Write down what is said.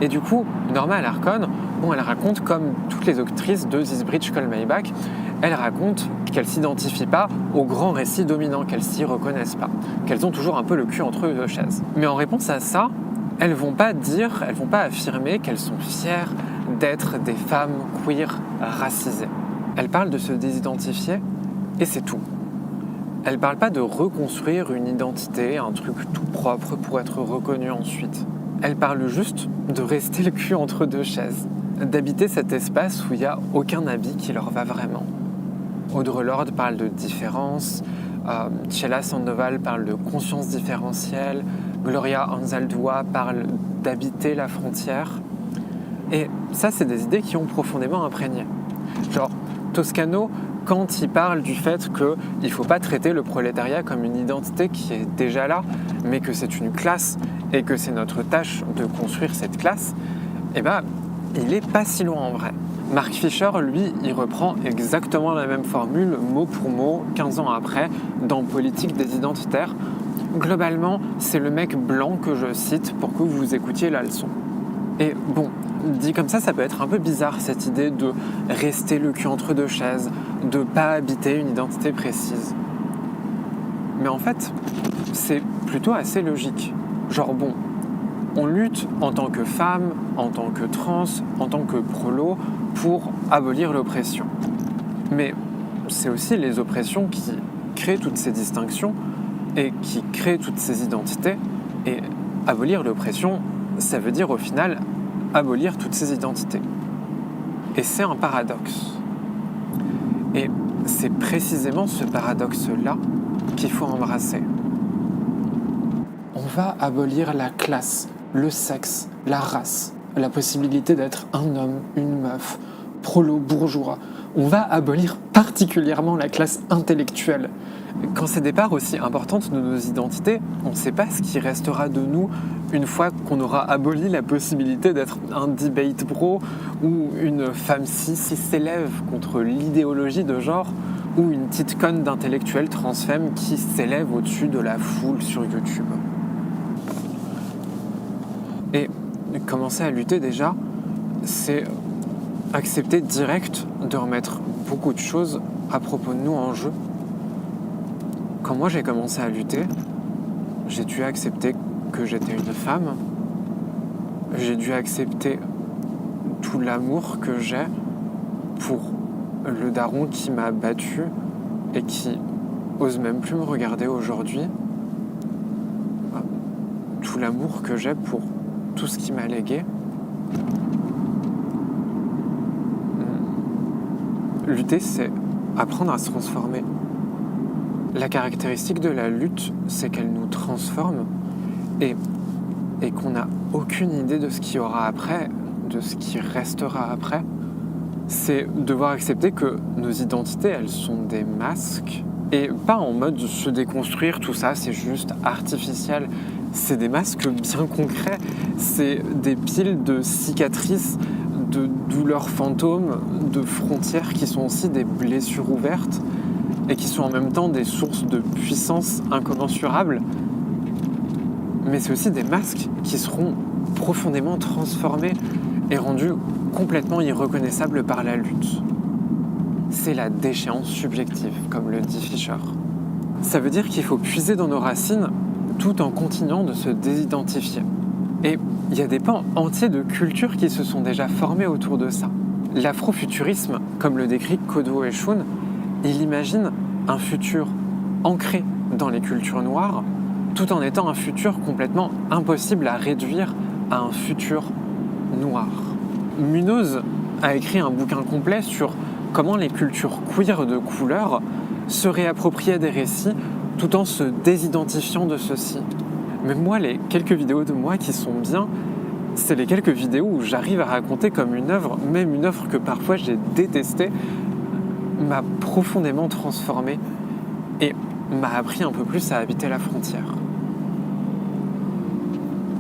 Et du coup, Norma Alarcon, elle raconte comme toutes les autrices de This Bridge Called My Back, elle raconte qu'elles ne s'identifient pas au grand récit dominant, qu'elles ne s'y reconnaissent pas, qu'elles ont toujours un peu le cul entre deux chaises. Mais en réponse à ça, elles ne vont pas affirmer qu'elles sont fières d'être des femmes queer racisées. Elles parlent de se désidentifier et c'est tout. Elles ne parlent pas de reconstruire une identité, un truc tout propre pour être reconnu ensuite. Elles parlent juste de rester le cul entre deux chaises, d'habiter cet espace où il n'y a aucun habit qui leur va vraiment. Audre Lorde parle de différence, Chela Sandoval parle de conscience différentielle, Gloria Anzaldúa parle d'habiter la frontière. Et ça, c'est des idées qui ont profondément imprégné. Genre, Toscano, quand il parle du fait qu'il ne faut pas traiter le prolétariat comme une identité qui est déjà là, mais que c'est une classe et que c'est notre tâche de construire cette classe, il n'est pas si loin en vrai. Mark Fisher, lui, il reprend exactement la même formule, mot pour mot, 15 ans après, dans Politique des identitaires. Globalement, c'est le mec blanc que je cite pour que vous écoutiez la leçon. Et bon, dit comme ça peut être un peu bizarre, cette idée de rester le cul entre deux chaises, de ne pas habiter une identité précise. Mais en fait, c'est plutôt assez logique. Genre bon, on lutte en tant que femme, en tant que trans, en tant que prolo, pour abolir l'oppression. Mais c'est aussi les oppressions qui créent toutes ces distinctions et qui créent toutes ces identités. Et abolir l'oppression, ça veut dire au final abolir toutes ces identités. Et c'est un paradoxe. Et c'est précisément ce paradoxe-là qu'il faut embrasser. On va abolir la classe, le sexe, la race, la possibilité d'être un homme, une meuf, prolo, bourgeois. On va abolir particulièrement la classe intellectuelle. Quand c'est des parts aussi importantes de nos identités, on ne sait pas ce qui restera de nous une fois qu'on aura aboli la possibilité d'être un debate bro ou une femme cis qui s'élève contre l'idéologie de genre ou une petite conne d'intellectuel transfemme qui s'élève au-dessus de la foule sur YouTube. Et commencer à lutter déjà, c'est accepter direct de remettre beaucoup de choses à propos de nous en jeu. Quand moi j'ai commencé à lutter, j'ai dû accepter que j'étais une femme, j'ai dû accepter tout l'amour que j'ai pour le daron qui m'a battu et qui ose même plus me regarder aujourd'hui, tout l'amour que j'ai pour tout ce qu'il m'a légué. Lutter, c'est apprendre à se transformer. La caractéristique de la lutte, c'est qu'elle nous transforme et qu'on n'a aucune idée de ce qu'il y aura après, de ce qui restera après. C'est devoir accepter que nos identités, elles sont des masques et pas en mode se déconstruire, tout ça, c'est juste artificiel. C'est des masques bien concrets, c'est des piles de cicatrices, de douleurs fantômes, de frontières qui sont aussi des blessures ouvertes et qui sont en même temps des sources de puissance incommensurables. Mais c'est aussi des masques qui seront profondément transformés et rendus complètement irreconnaissables par la lutte. C'est la déchéance subjective, comme le dit Fisher. Ça veut dire qu'il faut puiser dans nos racines tout en continuant de se désidentifier. Et il y a des pans entiers de culture qui se sont déjà formés autour de ça. L'afrofuturisme, comme le décrit Kodo Eshun, il imagine un futur ancré dans les cultures noires, tout en étant un futur complètement impossible à réduire à un futur noir. Munoz a écrit un bouquin complet sur comment les cultures queer de couleur se réappropriaient des récits tout en se désidentifiant de ceux-ci. Mais moi, les quelques vidéos de moi qui sont bien, c'est les quelques vidéos où j'arrive à raconter comme une œuvre, même une œuvre que parfois j'ai détestée, m'a profondément transformé et m'a appris un peu plus à habiter la frontière.